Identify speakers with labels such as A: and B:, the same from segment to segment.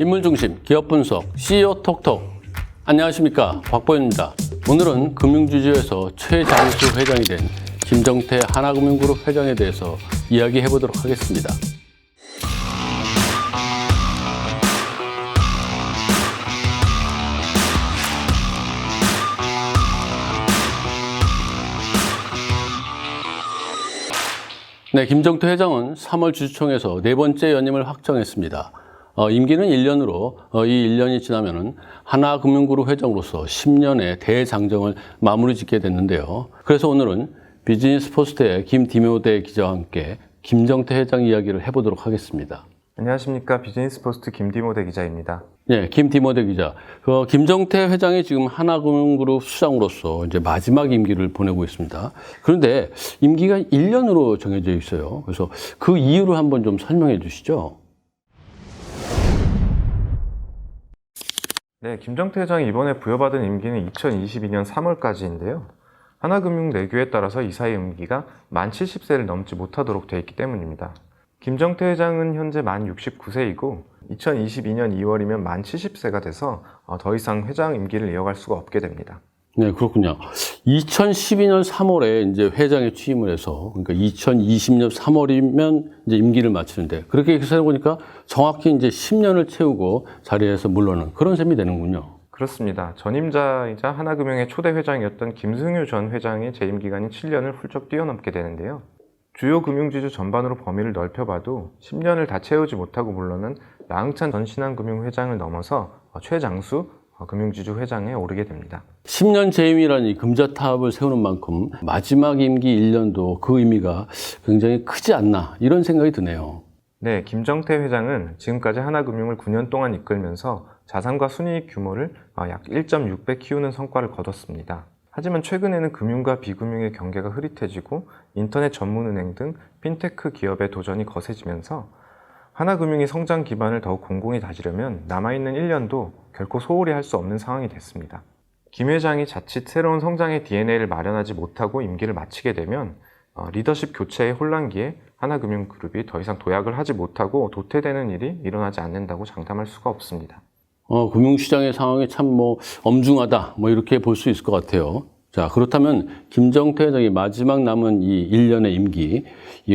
A: 인물중심 기업 분석 CEO 톡톡. 안녕하십니까, 곽보현입니다. 오늘은 금융주주에서 최장수 회장이 된 김정태 하나금융그룹 회장에 대해서 이야기해 보도록 하겠습니다. 네, 김정태 회장은 3월 주주총회에서 네 번째 연임을 확정했습니다. 임기는 1년으로 이 1년이 지나면은 하나금융그룹 회장으로서 10년의 대장정을 마무리 짓게 됐는데요. 그래서 오늘은 비즈니스포스트의 김디모데 기자와 함께 김정태 회장 이야기를 해보도록 하겠습니다.
B: 안녕하십니까, 비즈니스포스트 김디모데 기자입니다.
A: 네, 김디모데 기자. 김정태 회장이 지금 하나금융그룹 수장으로서 이제 마지막 임기를 보내고 있습니다. 그런데 임기가 1년으로 정해져 있어요. 그래서 그 이유를 한번 좀 설명해 주시죠.
B: 네, 김정태 회장이 이번에 부여받은 임기는 2022년 3월까지인데요. 하나금융 내규에 따라서 이사의 임기가 만 70세를 넘지 못하도록 되어 있기 때문입니다. 김정태 회장은 현재 만 69세이고 2022년 2월이면 만 70세가 돼서 더 이상 회장 임기를 이어갈 수가 없게 됩니다.
A: 네, 그렇군요. 2012년 3월에 이제 회장에 취임을 해서, 그러니까 2020년 3월이면 이제 임기를 마치는데, 그렇게 해보니까 정확히 이제 10년을 채우고 자리에서 물러는 그런 셈이 되는군요.
B: 그렇습니다. 전임자이자 하나금융의 초대 회장이었던 김승유 전 회장의 재임 기간이 7년을 훌쩍 뛰어넘게 되는데요. 주요 금융지주 전반으로 범위를 넓혀봐도 10년을 다 채우지 못하고 물러는 나흥찬 전 신한금융회장을 넘어서 최장수 금융지주 회장에 오르게 됩니다.
A: 10년 재임이라니 금자탑을 세우는 만큼 마지막 임기 1년도 그 의미가 굉장히 크지 않나, 이런 생각이 드네요.
B: 네, 김정태 회장은 지금까지 하나금융을 9년 동안 이끌면서 자산과 순이익 규모를 약 1.6배 키우는 성과를 거뒀습니다. 하지만 최근에는 금융과 비금융의 경계가 흐릿해지고 인터넷 전문은행 등 핀테크 기업의 도전이 거세지면서 하나금융이 성장 기반을 더욱 공공히 다지려면 남아있는 1년도 결코 소홀히 할 수 없는 상황이 됐습니다. 김 회장이 자칫 새로운 성장의 DNA를 마련하지 못하고 임기를 마치게 되면 리더십 교체의 혼란기에 하나금융그룹이 더 이상 도약을 하지 못하고 도태되는 일이 일어나지 않는다고 장담할 수가 없습니다.
A: 금융시장의 상황이 참 엄중하다, 이렇게 볼 수 있을 것 같아요. 자, 그렇다면 김정태 회장이 마지막 남은 이 1년의 임기,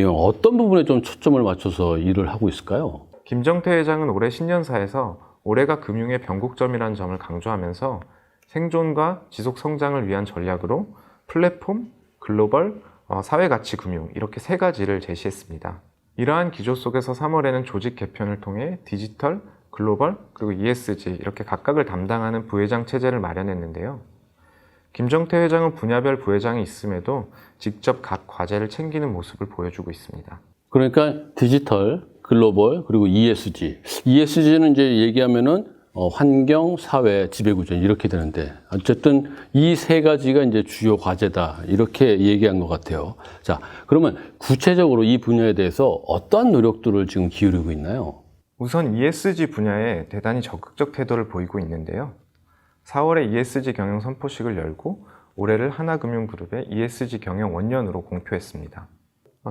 A: 어떤 부분에 좀 초점을 맞춰서 일을 하고 있을까요?
B: 김정태 회장은 올해 신년사에서 올해가 금융의 변곡점이라는 점을 강조하면서 생존과 지속 성장을 위한 전략으로 플랫폼, 글로벌, 사회가치금융, 이렇게 세 가지를 제시했습니다. 이러한 기조 속에서 3월에는 조직 개편을 통해 디지털, 글로벌, 그리고 ESG 이렇게 각각을 담당하는 부회장 체제를 마련했는데요. 김정태 회장은 분야별 부회장이 있음에도 직접 각 과제를 챙기는 모습을 보여주고 있습니다.
A: 그러니까 디지털, 글로벌, 그리고 ESG. ESG는 이제 얘기하면은 환경, 사회, 지배구조 이렇게 되는데, 어쨌든 이 세 가지가 이제 주요 과제다, 이렇게 얘기한 것 같아요. 자, 그러면 구체적으로 이 분야에 대해서 어떠한 노력들을 지금 기울이고 있나요?
B: 우선 ESG 분야에 대단히 적극적 태도를 보이고 있는데요. 4월에 ESG 경영 선포식을 열고 올해를 하나금융그룹의 ESG 경영 원년으로 공표했습니다.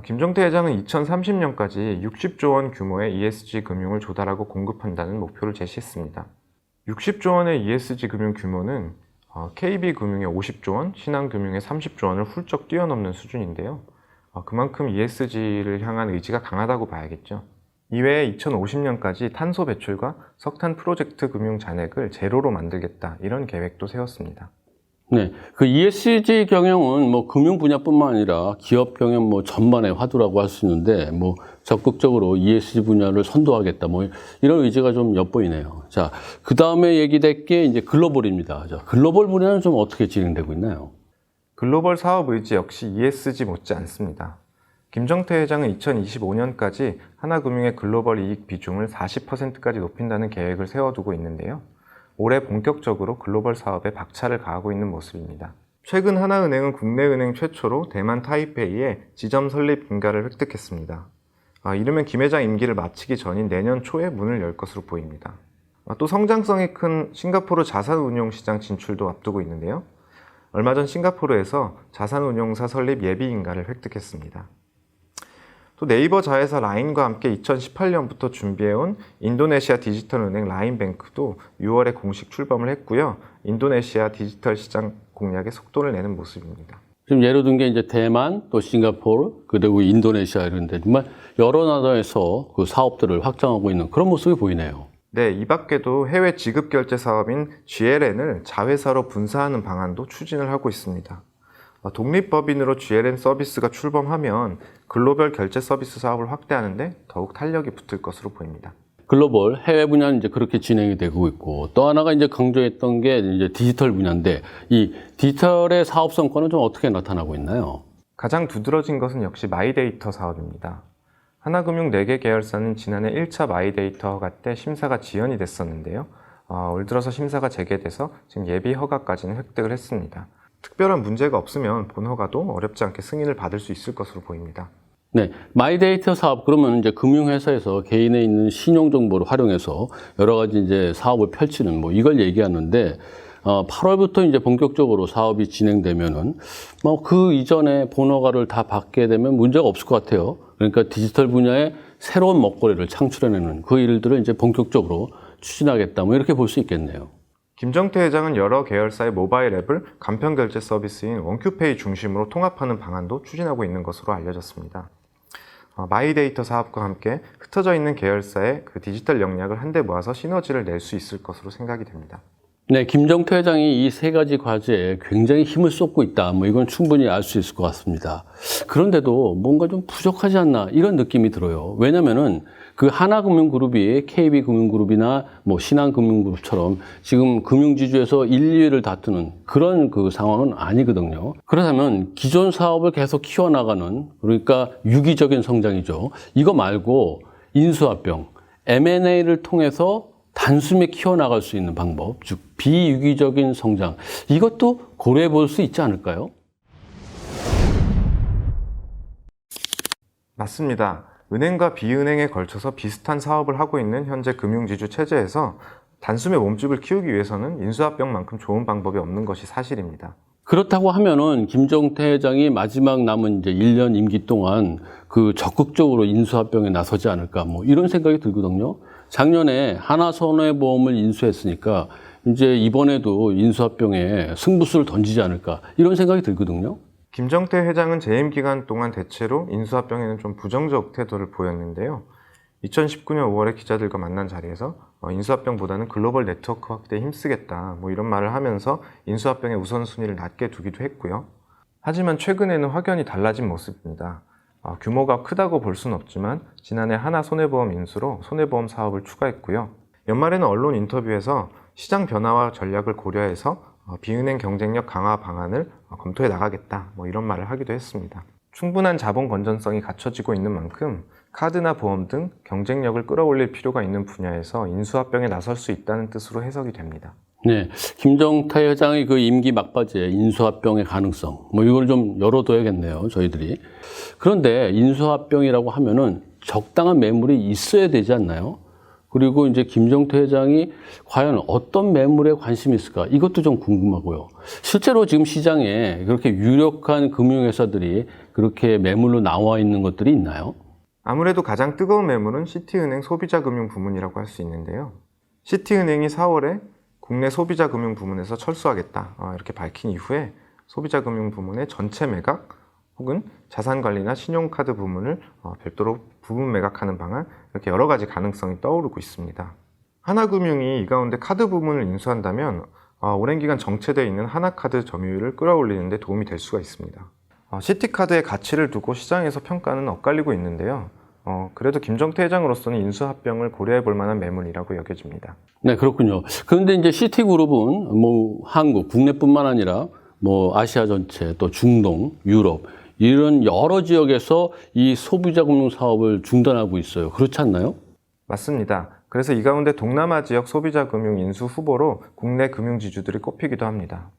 B: 김정태 회장은 2030년까지 60조 원 규모의 ESG 금융을 조달하고 공급한다는 목표를 제시했습니다. 60조 원의 ESG 금융 규모는 KB금융의 50조 원, 신한금융의 30조 원을 훌쩍 뛰어넘는 수준인데요. 그만큼 ESG를 향한 의지가 강하다고 봐야겠죠. 이외에 2050년까지 탄소 배출과 석탄 프로젝트 금융 잔액을 제로로 만들겠다, 이런 계획도 세웠습니다.
A: 네, 그 ESG 경영은 금융 분야뿐만 아니라 기업 경영 전반의 화두라고 할 수 있는데, 적극적으로 ESG 분야를 선도하겠다, 이런 의지가 좀 엿보이네요. 자, 그 다음에 얘기될 게 이제 글로벌입니다. 자, 글로벌 분야는 좀 어떻게 진행되고 있나요?
B: 글로벌 사업 의지 역시 ESG 못지 않습니다. 김정태 회장은 2025년까지 하나금융의 글로벌 이익 비중을 40%까지 높인다는 계획을 세워두고 있는데요. 올해 본격적으로 글로벌 사업에 박차를 가하고 있는 모습입니다. 최근 하나은행은 국내 은행 최초로 대만 타이페이에 지점 설립 인가를 획득했습니다. 이르면 김 회장 임기를 마치기 전인 내년 초에 문을 열 것으로 보입니다. 또 성장성이 큰 싱가포르 자산운용시장 진출도 앞두고 있는데요. 얼마 전 싱가포르에서 자산운용사 설립 예비 인가를 획득했습니다. 또 네이버 자회사 라인과 함께 2018년부터 준비해온 인도네시아 디지털은행 라인뱅크도 6월에 공식 출범을 했고요. 인도네시아 디지털 시장 공략에 속도를 내는 모습입니다.
A: 지금 예로 든 게 이제 대만, 또 싱가포르, 그리고 인도네시아 이런데 정말 여러 나라에서 그 사업들을 확장하고 있는 그런 모습이 보이네요.
B: 네, 이 밖에도 해외 지급 결제 사업인 GLN을 자회사로 분사하는 방안도 추진을 하고 있습니다. 독립법인으로 GLN 서비스가 출범하면 글로벌 결제 서비스 사업을 확대하는데 더욱 탄력이 붙을 것으로 보입니다.
A: 글로벌 해외 분야는 이제 그렇게 진행이 되고 있고, 또 하나가 이제 강조했던 게 이제 디지털 분야인데, 이 디지털의 사업성과는 좀 어떻게 나타나고 있나요?
B: 가장 두드러진 것은 역시 마이데이터 사업입니다. 하나금융 4개 계열사는 지난해 1차 마이데이터 허가 때 심사가 지연이 됐었는데요. 올 들어서 심사가 재개돼서 지금 예비 허가까지는 획득을 했습니다. 특별한 문제가 없으면 본 허가도 어렵지 않게 승인을 받을 수 있을 것으로 보입니다.
A: 네, 마이데이터 사업 그러면 이제 금융회사에서 개인에 있는 신용 정보를 활용해서 여러 가지 이제 사업을 펼치는 뭐 이걸 얘기하는데 8월부터 이제 본격적으로 사업이 진행되면은 뭐 그 이전에 본허가를 다 받게 되면 문제가 없을 것 같아요. 그러니까 디지털 분야에 새로운 먹거리를 창출해내는 그 일들을 이제 본격적으로 추진하겠다 뭐 이렇게 볼 수 있겠네요.
B: 김정태 회장은 여러 계열사의 모바일 앱을 간편결제 서비스인 원큐페이 중심으로 통합하는 방안도 추진하고 있는 것으로 알려졌습니다. 마이데이터 사업과 함께 흩어져 있는 계열사의 그 디지털 역량을 한데 모아서 시너지를 낼 수 있을 것으로 생각이 됩니다.
A: 네, 김정태 회장이 이 세 가지 과제에 굉장히 힘을 쏟고 있다. 뭐 이건 충분히 알 수 있을 것 같습니다. 그런데도 뭔가 좀 부족하지 않나 이런 느낌이 들어요. 왜냐면은 그 하나금융그룹이 KB금융그룹이나 뭐 신한금융그룹처럼 지금 금융지주에서 1, 2위를 다투는 그런 그 상황은 아니거든요. 그렇다면 기존 사업을 계속 키워나가는 그러니까 유기적인 성장이죠. 이거 말고 인수합병, M&A를 통해서 단숨에 키워나갈 수 있는 방법, 즉 비유기적인 성장, 이것도 고려해 볼 수 있지 않을까요?
B: 맞습니다. 은행과 비은행에 걸쳐서 비슷한 사업을 하고 있는 현재 금융지주 체제에서 단숨에 몸집을 키우기 위해서는 인수합병만큼 좋은 방법이 없는 것이 사실입니다.
A: 그렇다고 하면은 김정태 회장이 마지막 남은 이제 1년 임기 동안 그 적극적으로 인수합병에 나서지 않을까 뭐 이런 생각이 들거든요. 작년에 하나손해보험을 인수했으니까 이제 이번에도 인수합병에 승부수를 던지지 않을까 이런 생각이 들거든요.
B: 김정태 회장은 재임 기간 동안 대체로 인수합병에는 좀 부정적 태도를 보였는데요. 2019년 5월에 기자들과 만난 자리에서 인수합병보다는 글로벌 네트워크 확대에 힘쓰겠다 뭐 이런 말을 하면서 인수합병의 우선순위를 낮게 두기도 했고요. 하지만 최근에는 확연히 달라진 모습입니다. 규모가 크다고 볼 수는 없지만 지난해 하나손해보험 인수로 손해보험 사업을 추가했고요. 연말에는 언론 인터뷰에서 시장 변화와 전략을 고려해서 비은행 경쟁력 강화 방안을 검토해 나가겠다 뭐 이런 말을 하기도 했습니다. 충분한 자본 건전성이 갖춰지고 있는 만큼 카드나 보험 등 경쟁력을 끌어올릴 필요가 있는 분야에서 인수합병에 나설 수 있다는 뜻으로 해석이 됩니다.
A: 네, 김정태 회장의 그 임기 막바지에 인수합병의 가능성, 뭐 이걸 좀 열어둬야겠네요, 저희들이. 그런데 인수합병이라고 하면은 적당한 매물이 있어야 되지 않나요? 그리고 이제 김정태 회장이 과연 어떤 매물에 관심이 있을까? 이것도 좀 궁금하고요. 실제로 지금 시장에 그렇게 유력한 금융회사들이 그렇게 매물로 나와 있는 것들이 있나요?
B: 아무래도 가장 뜨거운 매물은 시티은행 소비자금융 부문이라고 할 수 있는데요. 시티은행이 4월에 국내 소비자금융 부문에서 철수하겠다 이렇게 밝힌 이후에 소비자금융 부문의 전체 매각 혹은 자산관리나 신용카드 부문을 별도로 부분 매각하는 방안 이렇게 여러 가지 가능성이 떠오르고 있습니다. 하나금융이 이 가운데 카드 부문을 인수한다면 오랜 기간 정체되어 있는 하나카드 점유율을 끌어올리는 데 도움이 될 수가 있습니다. 시티카드의 가치를 두고 시장에서 평가는 엇갈리고 있는데요. 그래도 김정태 회장으로서는 인수합병을 고려해 볼 만한 매물이라고 여겨집니다.
A: 네, 그렇군요. 그런데 이제 시티그룹은 뭐 한국, 국내뿐만 아니라 뭐 아시아 전체, 또 중동, 유럽 이런 여러 지역에서 이 소비자금융 사업을 중단하고 있어요. 그렇지 않나요?
B: 맞습니다. 그래서 이 가운데 동남아 지역 소비자금융 인수 후보로 국내 금융지주들이 꼽히기도 합니다.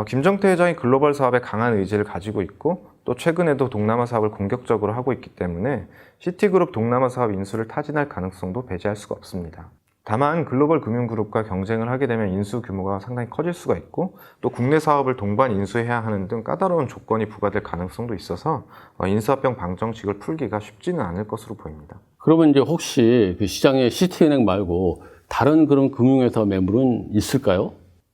B: 김정태 회장이 글로벌 사업에 강한 의지를 가지고 있고 또 최근에도 동남아 사업을 공격적으로 하고 있기 때문에 시티그룹 동남아 사업 인수를 타진할 가능성도 배제할 수가 없습니다. 다만 글로벌 금융그룹과 경쟁을 하게 되면 인수 규모가 상당히 커질 수가 있고 또 국내 사업을 동반 인수해야 하는 등 까다로운 조건이 부과될 가능성도 있어서 인수합병 방정식을 풀기가 쉽지는 않을 것으로 보입니다.
A: 그러면 이제 혹시 그 시장에 시티은행 말고 다른 그런 금융회사 매물은 있을까요?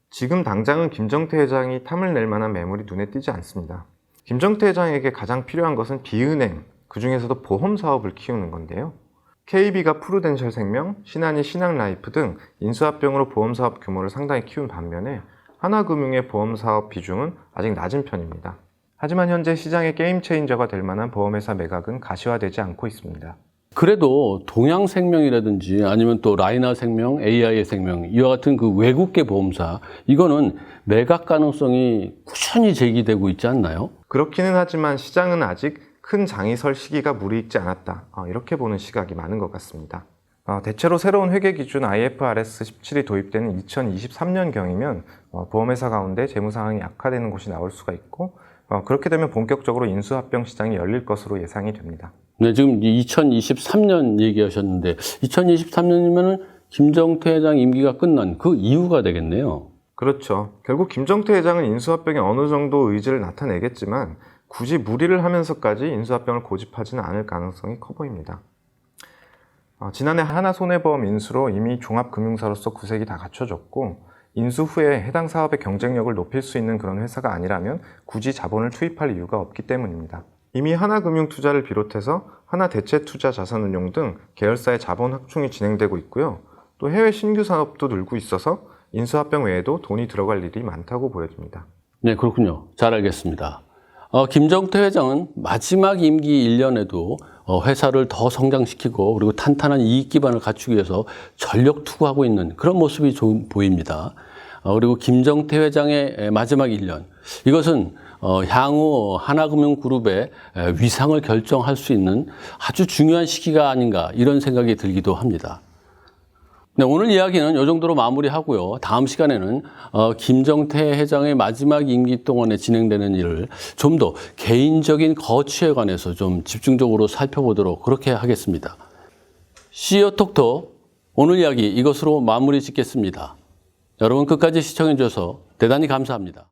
B: 지금 당장은 김정태 회장이 탐을 낼 만한 매물이 눈에 띄지 않습니다. 김정태 회장에게 가장 필요한 것은 비은행, 그 중에서도 보험 사업을 키우는 건데요. KB가 프루덴셜 생명, 신한이 신한라이프 등 인수합병으로 보험사업 규모를 상당히 키운 반면에 하나금융의 보험사업 비중은 아직 낮은 편입니다. 하지만 현재 시장의 게임 체인저가 될 만한 보험회사 매각은 가시화되지 않고 있습니다.
A: 그래도 동양생명이라든지 아니면 또 라이나생명, AI생명 이와 같은 그 외국계 보험사 이거는 매각 가능성이 꾸준히 제기되고 있지 않나요?
B: 그렇기는 하지만 시장은 아직 큰 장이 설 시기가 무르익지 않았다. 이렇게 보는 시각이 많은 것 같습니다. 대체로 새로운 회계 기준 IFRS 17이 도입되는 2023년경이면 보험회사 가운데 재무 상황이 악화되는 곳이 나올 수가 있고 그렇게 되면 본격적으로 인수합병 시장이 열릴 것으로 예상이 됩니다.
A: 네, 지금 2023년 얘기하셨는데 2023년이면은 김정태 회장 임기가 끝난 그 이후가 되겠네요.
B: 그렇죠. 결국 김정태 회장은 인수합병에 어느 정도 의지를 나타내겠지만 굳이 무리를 하면서까지 인수합병을 고집하지는 않을 가능성이 커 보입니다. 지난해 하나손해보험 인수로 이미 종합금융사로서 구색이 다 갖춰졌고 인수 후에 해당 사업의 경쟁력을 높일 수 있는 그런 회사가 아니라면 굳이 자본을 투입할 이유가 없기 때문입니다. 이미 하나금융투자를 비롯해서 하나대체투자자산운용 등 계열사의 자본 확충이 진행되고 있고요. 또 해외 신규 산업도 늘고 있어서 인수합병 외에도 돈이 들어갈 일이 많다고 보여집니다.
A: 네, 그렇군요. 잘 알겠습니다. 김정태 회장은 마지막 임기 1년에도 회사를 더 성장시키고 그리고 탄탄한 이익 기반을 갖추기 위해서 전력 투구하고 있는 그런 모습이 좀 보입니다. 그리고 김정태 회장의 마지막 1년 이것은 향후 하나금융그룹의 위상을 결정할 수 있는 아주 중요한 시기가 아닌가 이런 생각이 들기도 합니다. 네, 오늘 이야기는 이 정도로 마무리하고요. 다음 시간에는 김정태 회장의 마지막 임기 동안에 진행되는 일을 좀 더 개인적인 거취에 관해서 좀 집중적으로 살펴보도록 그렇게 하겠습니다. CEO 톡톡 오늘 이야기 이것으로 마무리 짓겠습니다. 여러분 끝까지 시청해 주셔서 대단히 감사합니다.